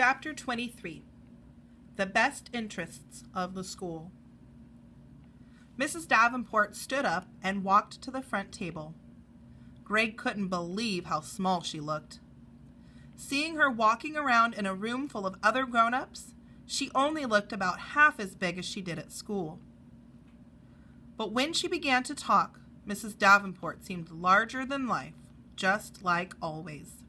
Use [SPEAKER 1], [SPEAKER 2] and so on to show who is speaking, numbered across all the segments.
[SPEAKER 1] Chapter 23. The Best Interests of the School. Mrs. Davenport stood up and walked to the front table. Greg couldn't believe how small she looked. Seeing her walking around in a room full of other grown-ups, she only looked about half as big as she did at school. But when she began to talk, Mrs. Davenport seemed larger than life, just like always.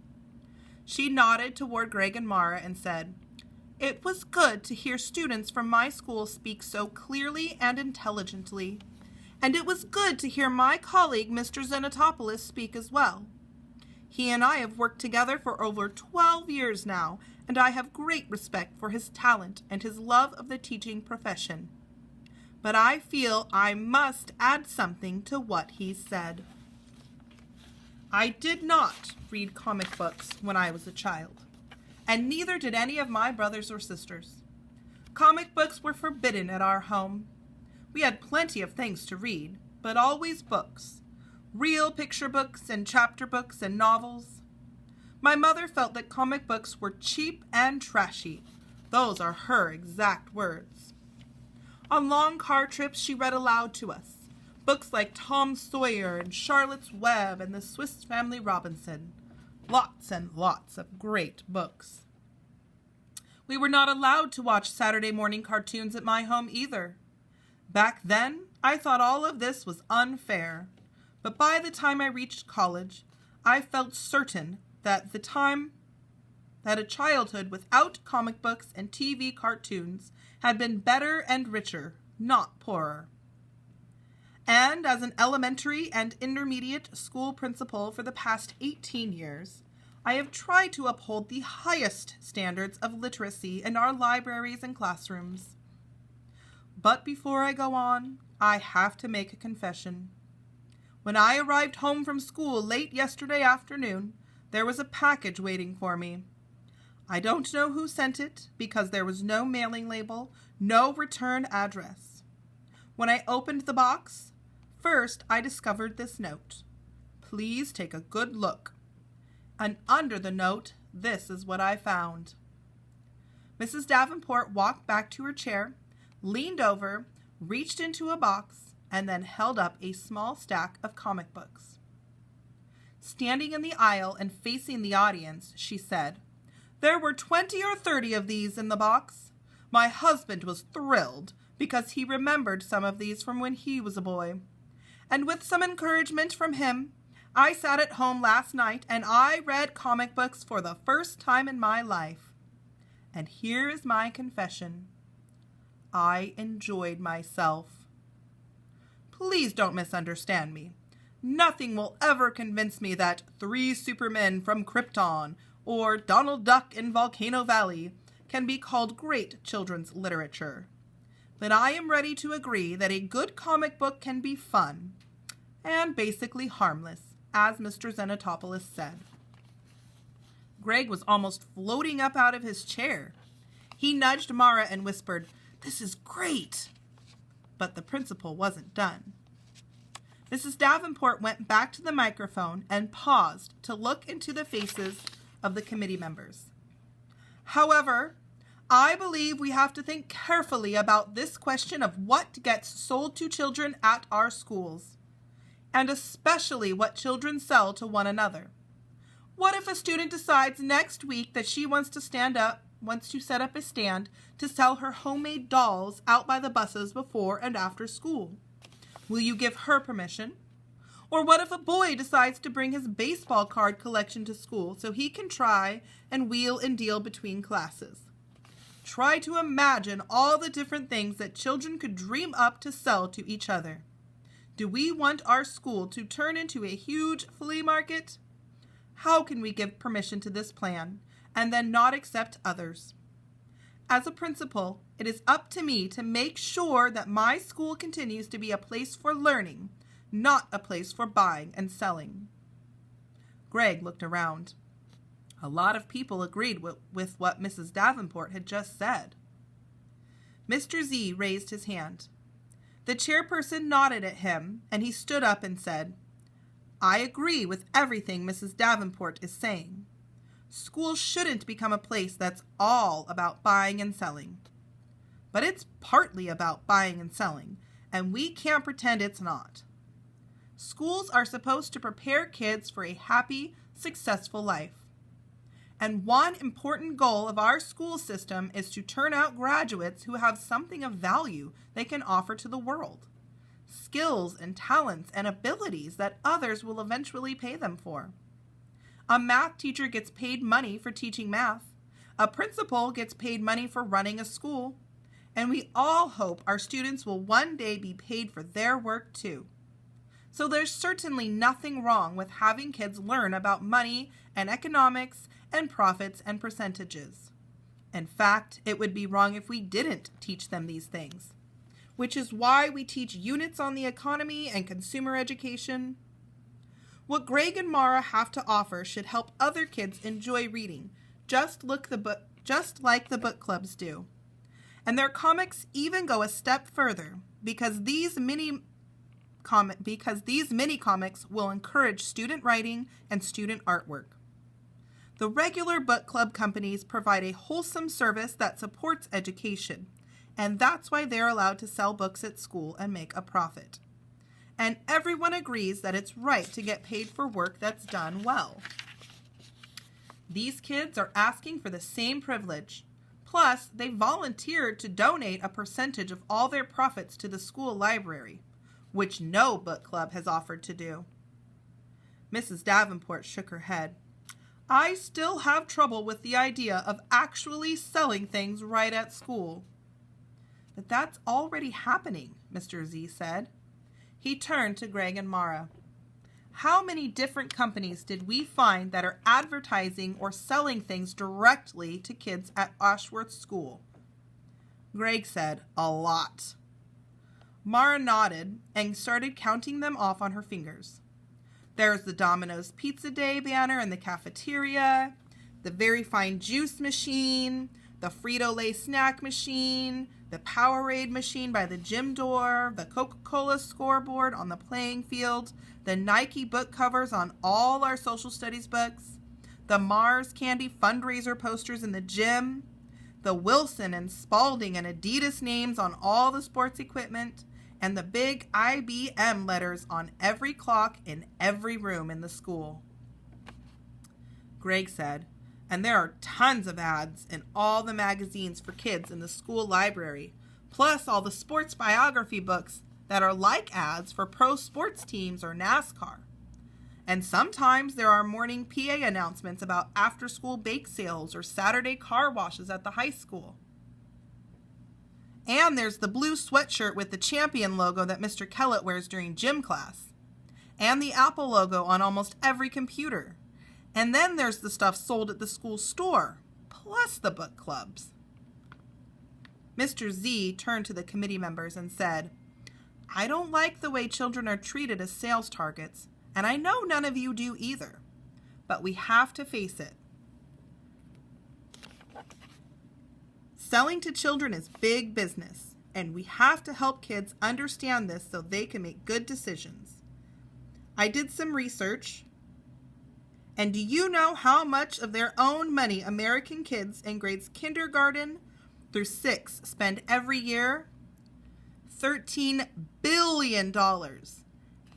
[SPEAKER 1] She nodded toward Greg and Mara and said, "It was good to hear students from my school speak so clearly and intelligently, and it was good to hear my colleague, Mr. Xenotopoulos, speak as well. He and I have worked together for over 12 years now, and I have great respect for his talent and his love of the teaching profession. But I feel I must add something to what he said. I did not read comic books when I was a child, and neither did any of my brothers or sisters. Comic books were forbidden at our home. We had plenty of things to read, but always books. Real picture books and chapter books and novels. My mother felt that comic books were cheap and trashy. Those are her exact words. On long car trips, she read aloud to us. Books like Tom Sawyer and Charlotte's Web and the Swiss Family Robinson. Lots and lots of great books. We were not allowed to watch Saturday morning cartoons at my home either. Back then, I thought all of this was unfair. But by the time I reached college, I felt certain that a childhood without comic books and TV cartoons had been better and richer, not poorer. And as an elementary and intermediate school principal for the past 18 years, I have tried to uphold the highest standards of literacy in our libraries and classrooms. But before I go on, I have to make a confession. When I arrived home from school late yesterday afternoon, there was a package waiting for me. I don't know who sent it because there was no mailing label, no return address. When I opened the box, first I discovered this note. Please take a good look. And under the note, this is what I found. Mrs. Davenport walked back to her chair, leaned over, reached into a box, and then held up a small stack of comic books. Standing in the aisle and facing the audience, she said, "There were 20 or 30 of these in the box. My husband was thrilled because he remembered some of these from when he was a boy. And with some encouragement from him, I sat at home last night and I read comic books for the first time in my life. And here is my confession. I enjoyed myself. Please don't misunderstand me. Nothing will ever convince me that 3 Supermen from Krypton or Donald Duck in Volcano Valley can be called great children's literature. But I am ready to agree that a good comic book can be fun and basically harmless, as Mr. Xenotopoulos said." Greg was almost floating up out of his chair. He nudged Mara and whispered, "This is great!" But the principal wasn't done. Mrs. Davenport went back to the microphone and paused to look into the faces of the committee members. "However, I believe we have to think carefully about this question of what gets sold to children at our schools, and especially what children sell to one another. What if a student decides next week that she wants to set up a stand to sell her homemade dolls out by the buses before and after school? Will you give her permission? Or what if a boy decides to bring his baseball card collection to school so he can try and wheel and deal between classes? Try to imagine all the different things that children could dream up to sell to each other. Do we want our school to turn into a huge flea market? How can we give permission to this plan and then not accept others? As a principal, it is up to me to make sure that my school continues to be a place for learning, not a place for buying and selling." Greg looked around. A lot of people agreed with what Mrs. Davenport had just said. Mr. Z raised his hand. The chairperson nodded at him, and he stood up and said, "I agree with everything Mrs. Davenport is saying. School shouldn't become a place that's all about buying and selling. But it's partly about buying and selling, and we can't pretend it's not. Schools are supposed to prepare kids for a happy, successful life. And one important goal of our school system is to turn out graduates who have something of value they can offer to the world. Skills and talents and abilities that others will eventually pay them for. A math teacher gets paid money for teaching math. A principal gets paid money for running a school. And we all hope our students will one day be paid for their work too. So there's certainly nothing wrong with having kids learn about money and economics and profits and percentages. In fact, it would be wrong if we didn't teach them these things, which is why we teach units on the economy and consumer education. What Greg and Mara have to offer should help other kids enjoy reading, just like the book clubs do. And their comics even go a step further because these mini comics will encourage student writing and student artwork. The regular book club companies provide a wholesome service that supports education, and that's why they're allowed to sell books at school and make a profit. And everyone agrees that it's right to get paid for work that's done well. These kids are asking for the same privilege. Plus, they volunteered to donate a percentage of all their profits to the school library, which no book club has offered to do. Mrs. Davenport shook her head. I still have trouble with the idea of actually selling things right at school. But that's already happening, Mr. Z said. He turned to Greg and Mara. How many different companies did we find that are advertising or selling things directly to kids at Ashworth School? Greg said, a lot. Mara nodded and started counting them off on her fingers. There's the Domino's Pizza Day banner in the cafeteria, the Very Fine Juice machine, the Frito-Lay snack machine, the Powerade machine by the gym door, the Coca-Cola scoreboard on the playing field, the Nike book covers on all our social studies books, the Mars Candy fundraiser posters in the gym, the Wilson and Spalding and Adidas names on all the sports equipment, and the big IBM letters on every clock in every room in the school. Greg said, and there are tons of ads in all the magazines for kids in the school library, plus all the sports biography books that are like ads for pro sports teams or NASCAR. And sometimes there are morning PA announcements about after-school bake sales or Saturday car washes at the high school. And there's the blue sweatshirt with the Champion logo that Mr. Kellett wears during gym class. And the Apple logo on almost every computer. And then there's the stuff sold at the school store, plus the book clubs. Mr. Z turned to the committee members and said, I don't like the way children are treated as sales targets, and I know none of you do either. But we have to face it. Selling to children is big business, and we have to help kids understand this so they can make good decisions. I did some research, and do you know how much of their own money American kids in grades kindergarten through 6 spend every year? $13 billion.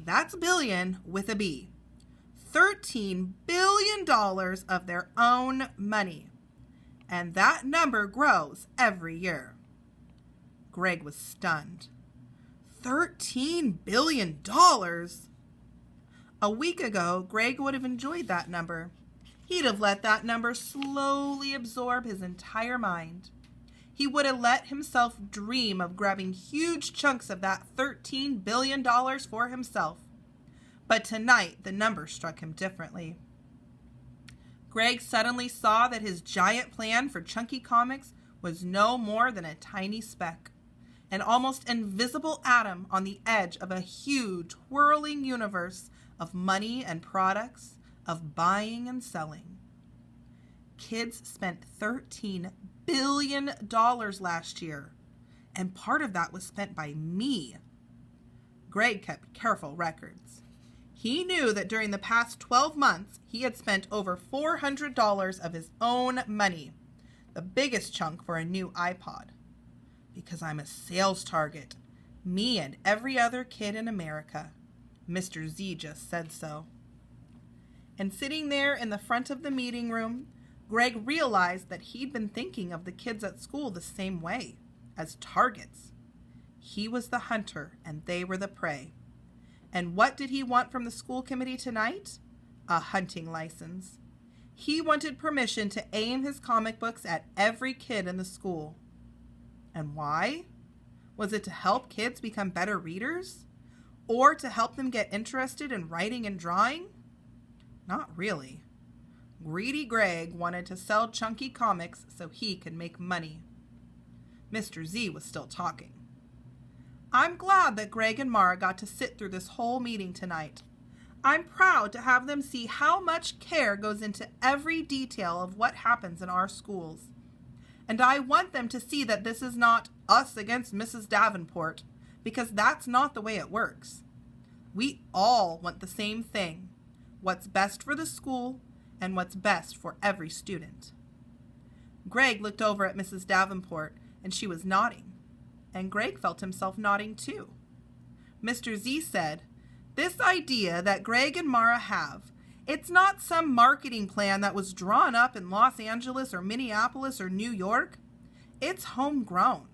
[SPEAKER 1] That's billion with a B. $13 billion of their own money. And that number grows every year. Greg was stunned. $13 billion? A week ago, Greg would have enjoyed that number. He'd have let that number slowly absorb his entire mind. He would have let himself dream of grabbing huge chunks of that $13 billion for himself. But tonight, the number struck him differently. Greg suddenly saw that his giant plan for Chunky Comics was no more than a tiny speck, an almost invisible atom on the edge of a huge, whirling universe of money and products, of buying and selling. Kids spent $13 billion last year, and part of that was spent by me. Greg kept careful records. He knew that during the past 12 months, he had spent over $400 of his own money, the biggest chunk for a new iPod. Because I'm a sales target, me and every other kid in America. Mr. Z just said so. And sitting there in the front of the meeting room, Greg realized that he'd been thinking of the kids at school the same way, as targets. He was the hunter and they were the prey. And what did he want from the school committee tonight? A hunting license. He wanted permission to aim his comic books at every kid in the school. And why? Was it to help kids become better readers? Or to help them get interested in writing and drawing? Not really. Greedy Greg wanted to sell chunky comics so he could make money. Mr. Z was still talking. I'm glad that Greg and Mara got to sit through this whole meeting tonight. I'm proud to have them see how much care goes into every detail of what happens in our schools. And I want them to see that this is not us against Mrs. Davenport, because that's not the way it works. We all want the same thing, what's best for the school and what's best for every student. Greg looked over at Mrs. Davenport, and she was nodding. And Greg felt himself nodding too. Mr. Z said, "This idea that Greg and Mara have, it's not some marketing plan that was drawn up in Los Angeles or Minneapolis or New York. It's homegrown.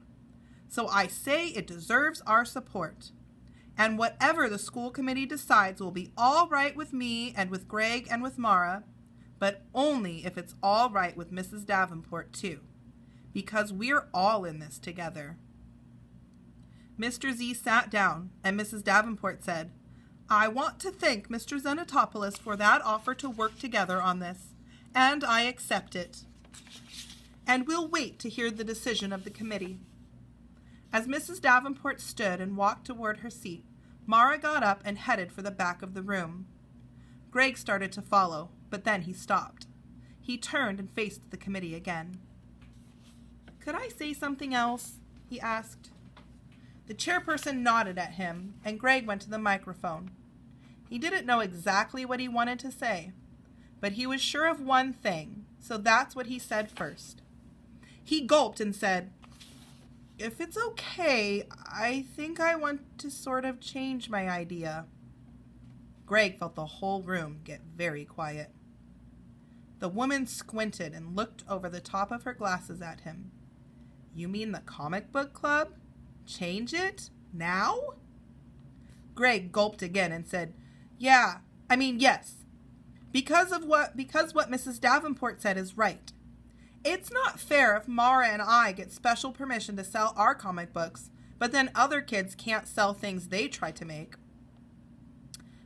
[SPEAKER 1] So I say it deserves our support. And whatever the school committee decides will be all right with me and with Greg and with Mara, but only if it's all right with Mrs. Davenport too, because we're all in this together." Mr. Z sat down, and Mrs. Davenport said, "I want to thank Mr. Xenotopoulos for that offer to work together on this, and I accept it. And we'll wait to hear the decision of the committee." As Mrs. Davenport stood and walked toward her seat, Mara got up and headed for the back of the room. Greg started to follow, but then he stopped. He turned and faced the committee again. "Could I say something else?" he asked. The chairperson nodded at him, and Greg went to the microphone. He didn't know exactly what he wanted to say, but he was sure of one thing, so that's what he said first. He gulped and said, "If it's okay, I think I want to sort of change my idea." Greg felt the whole room get very quiet. The woman squinted and looked over the top of her glasses at him. "You mean the comic book club? Change it? Now?" Greg gulped again and said, yes. Because what Mrs. Davenport said is right. It's not fair if Mara and I get special permission to sell our comic books, but then other kids can't sell things they try to make.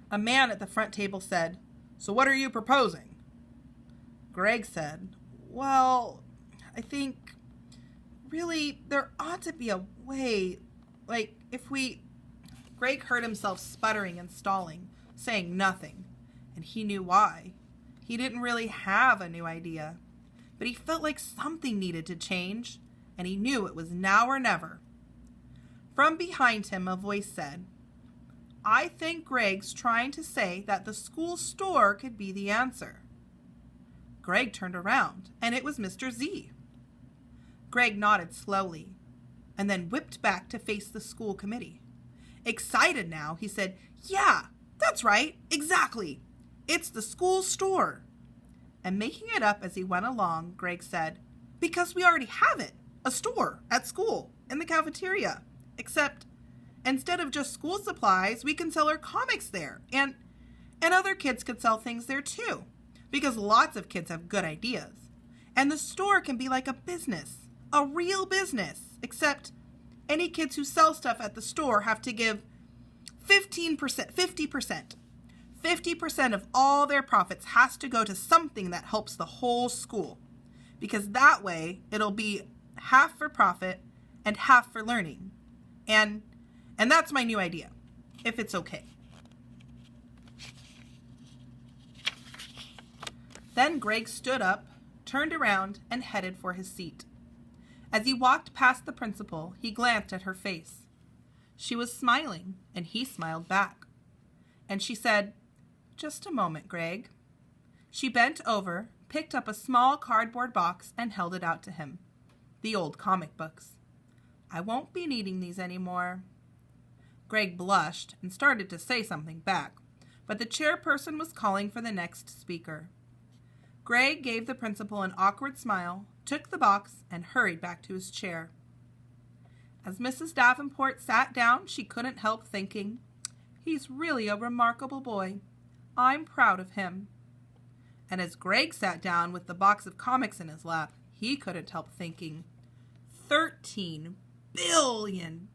[SPEAKER 1] A man at the front table said, "So what are you proposing?" Greg said, "Well, I think really there ought to be a way, Greg heard himself sputtering and stalling, saying nothing, and he knew why. He didn't really have a new idea, but he felt like something needed to change, and he knew it was now or never. From behind him, a voice said, "I think Greg's trying to say that the school store could be the answer." Greg turned around, and it was Mr. Z. Greg nodded slowly, and then whipped back to face the school committee. Excited now, he said, "Yeah, that's right, exactly. It's the school store." And making it up as he went along, Greg said, "Because we already have it, a store at school, in the cafeteria. Except, instead of just school supplies, we can sell our comics there, and other kids could sell things there too, because lots of kids have good ideas. And the store can be like a business, a real business, except any kids who sell stuff at the store have to give 50%. 50% of all their profits has to go to something that helps the whole school, because that way it'll be half for profit and half for learning. And that's my new idea, if it's okay." Then Greg stood up, turned around, and headed for his seat. As he walked past the principal, he glanced at her face. She was smiling, and he smiled back. And she said, Just a moment, Greg. She bent over, picked up a small cardboard box, and held it out to him. The old comic books. I won't be needing these anymore. Greg blushed and started to say something back, but the chairperson was calling for the next speaker. Greg gave the principal an awkward smile, took the box, and hurried back to his chair. As Mrs. Davenport sat down, she couldn't help thinking, he's really a remarkable boy. I'm proud of him. And as Greg sat down with the box of comics in his lap, he couldn't help thinking, $13 billion!